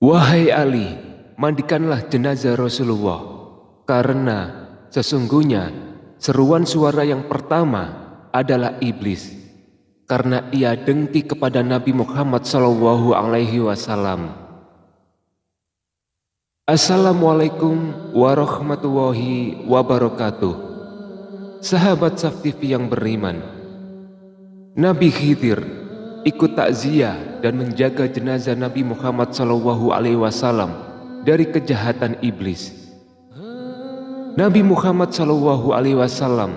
Wahai Ali, mandikanlah jenazah Rasulullah, karena sesungguhnya seruan suara yang pertama adalah iblis, karena ia dengki kepada Nabi Muhammad SAW. Assalamualaikum warahmatullahi wabarakatuh. Sahabat Saf TV yang beriman, Nabi Khidir ikut takziah dan menjaga jenazah Nabi Muhammad SAW dari kejahatan iblis. Nabi Muhammad SAW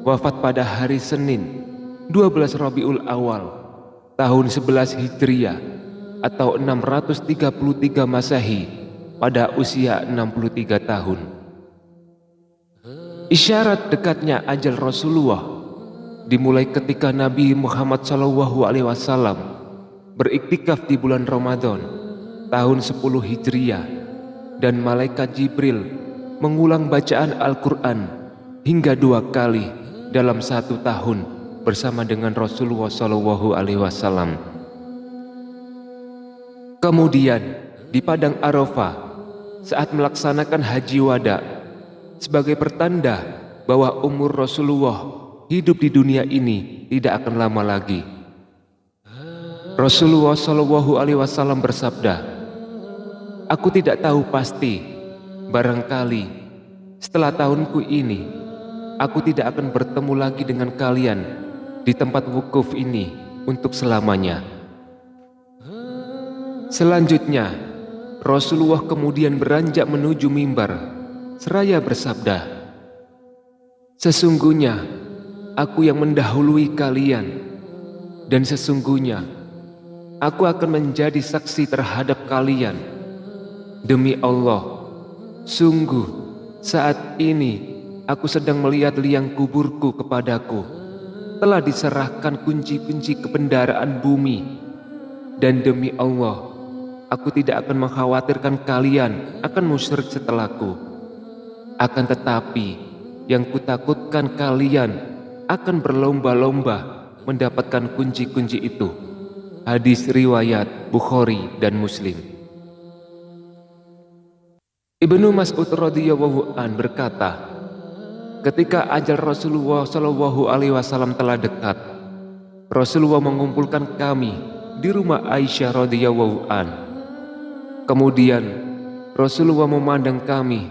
wafat pada hari Senin 12 Rabiul Awal tahun 11 Hijriah atau 633 Masehi pada usia 63 tahun. Isyarat dekatnya ajal Rasulullah dimulai ketika Nabi Muhammad SAW beriktikaf di bulan Ramadan tahun 10 Hijriah dan malaikat Jibril mengulang bacaan Al-Quran hingga 2 kali dalam 1 tahun bersama dengan Rasulullah SAW. Kemudian di Padang Arafah saat melaksanakan haji wada sebagai pertanda bahwa umur Rasulullah hidup di dunia ini tidak akan lama lagi, Rasulullah SAW bersabda, "Aku tidak tahu pasti, barangkali setelah tahunku ini, aku tidak akan bertemu lagi dengan kalian di tempat wukuf ini untuk selamanya." Selanjutnya, Rasulullah kemudian beranjak menuju mimbar seraya bersabda, "Sesungguhnya aku yang mendahului kalian, dan sesungguhnya aku akan menjadi saksi terhadap kalian. Demi Allah, sungguh saat ini aku sedang melihat liang kuburku kepadaku telah diserahkan kunci-kunci kebendaraan bumi, dan demi Allah, aku tidak akan mengkhawatirkan kalian akan musyrik setelahku. Akan tetapi yang kutakutkan kalian akan berlomba-lomba mendapatkan kunci-kunci itu." Hadis riwayat Bukhari dan Muslim. Ibnu Mas'ud radhiyallahu an berkata, ketika ajal Rasulullah SAW telah dekat, Rasulullah mengumpulkan kami di rumah Aisyah radhiyallahu an. Kemudian Rasulullah memandang kami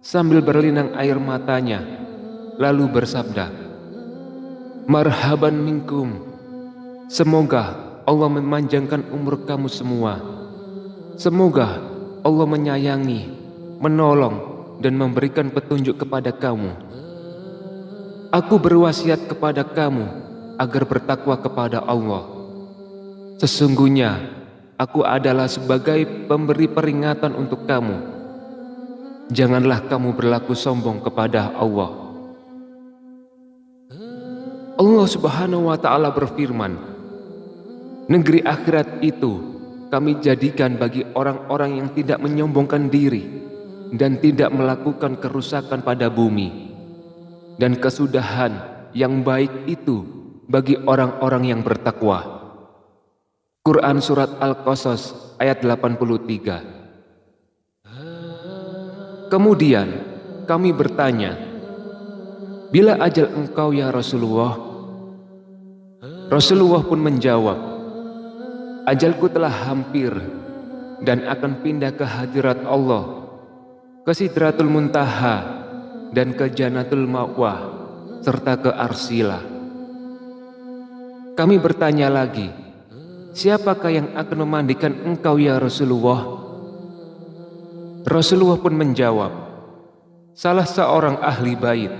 sambil berlinang air matanya, lalu bersabda, "Marhaban minkum, semoga Allah memanjangkan umur kamu semua. Semoga Allah menyayangi, menolong, dan memberikan petunjuk kepada kamu. Aku berwasiat kepada kamu agar bertakwa kepada Allah. Sesungguhnya aku adalah sebagai pemberi peringatan untuk kamu. Janganlah kamu berlaku sombong kepada Allah." Allah Subhanahu wa Ta'ala berfirman, "Negeri akhirat itu kami jadikan bagi orang-orang yang tidak menyombongkan diri dan tidak melakukan kerusakan pada bumi, dan kesudahan yang baik itu bagi orang-orang yang bertakwa." Quran Surat Al-Qasas ayat 83. Kemudian kami bertanya, "Bila ajal engkau ya Rasulullah?" Rasulullah pun menjawab, "Ajalku telah hampir dan akan pindah ke hadirat Allah, ke Sidratul Muntaha dan ke Jannatul Ma'wah serta ke Arsilah." Kami bertanya lagi, "Siapakah yang akan memandikan engkau ya Rasulullah?" Rasulullah pun menjawab, "Salah seorang ahli bait."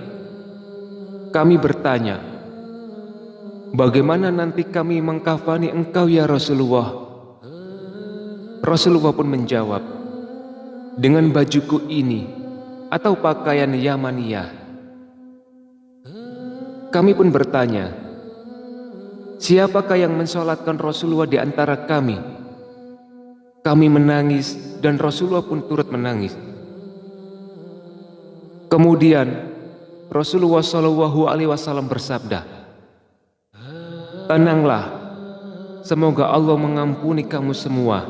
Kami bertanya, "Bagaimana nanti kami mengkafani engkau ya Rasulullah?" Rasulullah pun menjawab, "Dengan bajuku ini atau pakaian Yamaniyah." Kami pun bertanya, "Siapakah yang mensolatkan Rasulullah di antara kami?" Kami menangis dan Rasulullah pun turut menangis. Kemudian Rasulullah SAW bersabda, "Tenanglah, semoga Allah mengampuni kamu semua."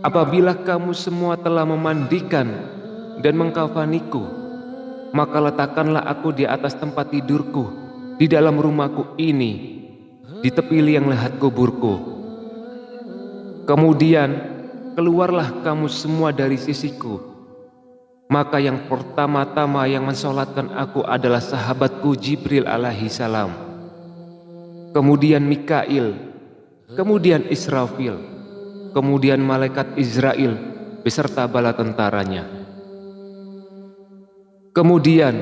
Apabila kamu semua telah memandikan dan mengkafaniku, maka letakkanlah aku di atas tempat tidurku di dalam rumahku ini, di tepi liang lahat kuburku. Kemudian keluarlah kamu semua dari sisiku. Maka yang pertama-tama yang mensolatkan aku adalah sahabatku Jibril alaihi salam, kemudian Mikail, kemudian Israfil, kemudian malaikat Israel beserta bala tentaranya. Kemudian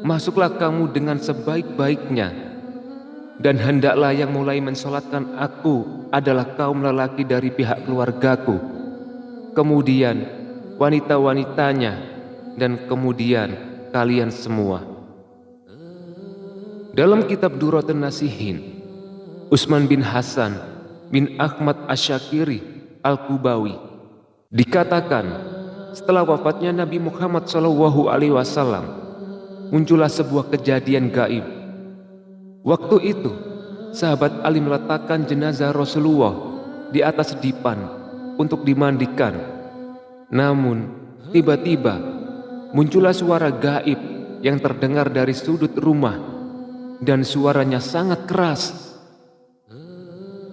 masuklah kamu dengan sebaik-baiknya, dan hendaklah yang mulai mensolatkan aku adalah kaum lelaki dari pihak keluargaku, kemudian wanita-wanitanya, dan kemudian kalian semua. Dalam kitab Duratun Nasihin, Utsman bin Hasan bin Ahmad Asy-Syakiri Al-Kubawi dikatakan, setelah wafatnya Nabi Muhammad SAW, muncullah sebuah kejadian gaib. Waktu itu, sahabat Ali meletakkan jenazah Rasulullah di atas dipan untuk dimandikan. Namun, tiba-tiba muncullah suara gaib yang terdengar dari sudut rumah, dan suaranya sangat keras.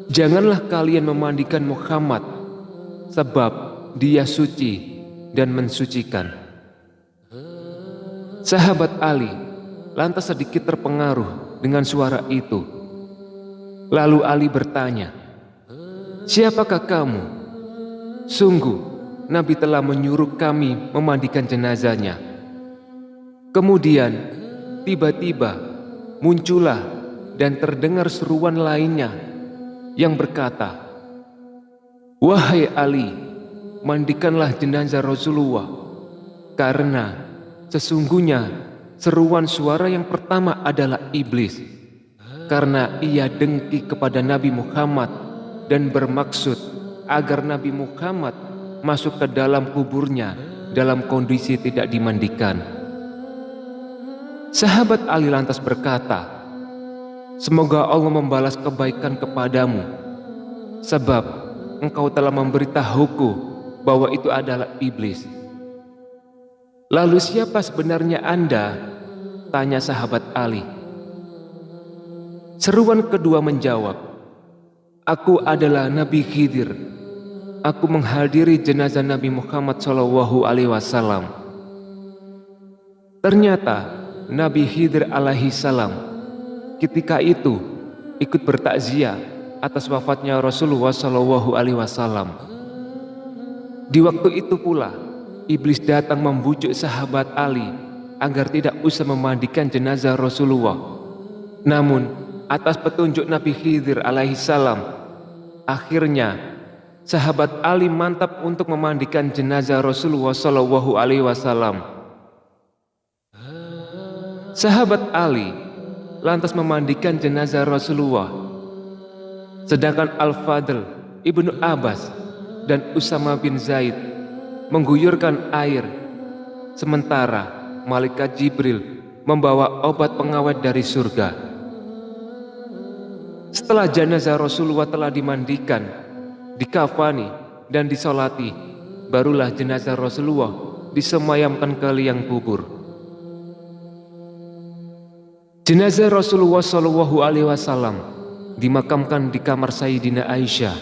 Janganlah kalian memandikan Muhammad, sebab dia suci dan mensucikan. Sahabat Ali lantas sedikit terpengaruh dengan suara itu. Lalu Ali bertanya, "Siapakah kamu?" "Sungguh, Nabi telah menyuruh kami memandikan jenazahnya." Kemudian tiba-tiba muncullah dan terdengar seruan lainnya yang berkata, "Wahai Ali, mandikanlah jenazah Rasulullah, karena sesungguhnya seruan suara yang pertama adalah iblis, karena ia dengki kepada Nabi Muhammad dan bermaksud agar Nabi Muhammad masuk ke dalam kuburnya dalam kondisi tidak dimandikan." Sahabat Ali lantas berkata, "Semoga Allah membalas kebaikan kepadamu, sebab engkau telah memberitahuku bahwa itu adalah iblis." "Lalu siapa sebenarnya Anda?" tanya sahabat Ali. Seruan kedua menjawab, "Aku adalah Nabi Khidir. Aku menghadiri jenazah Nabi Muhammad SAW." Ternyata Nabi Khidir alaihi salam ketika itu ikut bertakziah atas wafatnya Rasulullah SAW. Di waktu itu pula iblis datang membujuk sahabat Ali agar tidak usah memandikan jenazah Rasulullah. Namun atas petunjuk Nabi Khidir alaihi salam, akhirnya sahabat Ali mantap untuk memandikan jenazah Rasulullah SAW. Sahabat Ali lantas memandikan jenazah Rasulullah, sedangkan Al-Fadl Ibnu Abbas dan Usama bin Zaid mengguyurkan air, sementara malaikat Jibril membawa obat pengawet dari surga. Setelah jenazah Rasulullah telah dimandikan, dikafani dan disolati, barulah jenazah Rasulullah disemayamkan ke liang kubur. Jenazah Rasulullah SAW dimakamkan di kamar Sayyidina Aisyah.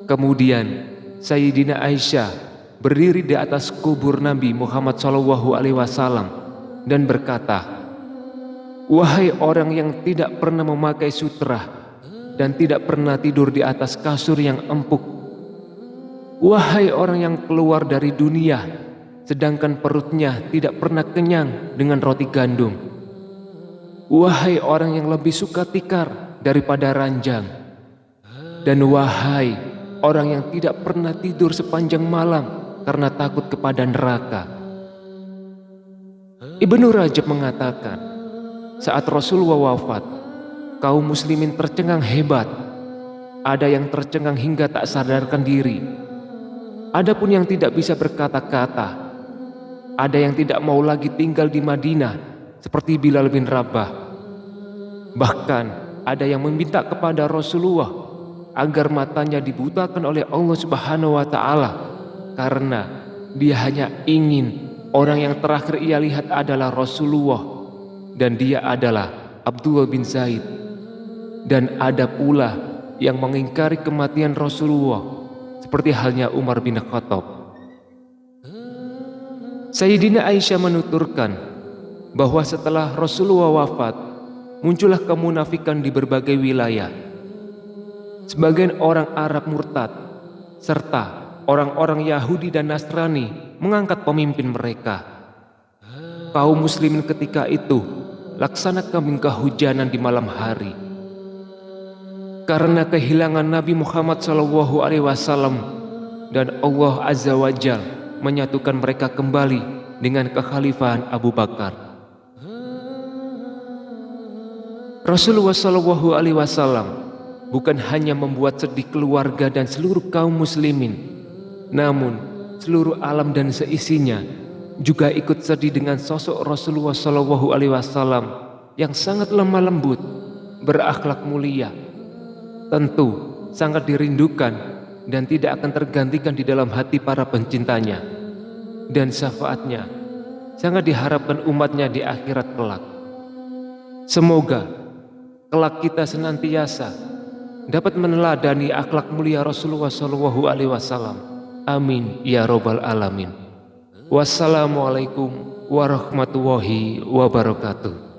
Kemudian Sayyidina Aisyah berdiri di atas kubur Nabi Muhammad SAW dan berkata, "Wahai orang yang tidak pernah memakai sutra dan tidak pernah tidur di atas kasur yang empuk. Wahai orang yang keluar dari dunia sedangkan perutnya tidak pernah kenyang dengan roti gandum. Wahai orang yang lebih suka tikar daripada ranjang. Dan wahai orang yang tidak pernah tidur sepanjang malam karena takut kepada neraka." Ibnu Rajab mengatakan, saat Rasulullah wafat, kaum muslimin tercengang hebat. Ada yang tercengang hingga tak sadarkan diri. Adapun yang tidak bisa berkata-kata. Ada yang tidak mau lagi tinggal di Madinah seperti Bilal bin Rabah. Bahkan ada yang meminta kepada Rasulullah agar matanya dibutakan oleh Allah Subhanahu wa Ta'ala, karena dia hanya ingin orang yang terakhir ia lihat adalah Rasulullah, dan dia adalah Abdullah bin Zaid. Dan ada pula yang mengingkari kematian Rasulullah, seperti halnya Umar bin Khattab. Sayyidina Aisyah menuturkan bahwa setelah Rasulullah wafat, muncullah kemunafikan di berbagai wilayah. Sebagian orang Arab murtad, serta orang-orang Yahudi dan Nasrani mengangkat pemimpin mereka. Kaum muslimin ketika itu laksana kambing kehujanan di malam hari. Karena kehilangan Nabi Muhammad SAW, dan Allah Azza wa Jal menyatukan mereka kembali dengan kekhalifahan Abu Bakar. Rasulullah SAW bukan hanya membuat sedih keluarga dan seluruh kaum muslimin, namun seluruh alam dan seisinya juga ikut sedih dengan sosok Rasulullah SAW yang sangat lemah lembut, berakhlak mulia. Tentu sangat dirindukan dan tidak akan tergantikan di dalam hati para pencintanya, dan syafaatnya sangat diharapkan umatnya di akhirat kelak. Semoga kelak kita senantiasa dapat meneladani akhlak mulia Rasulullah SAW. Amin ya robbal alamin. Wassalamualaikum warahmatullahi wabarakatuh.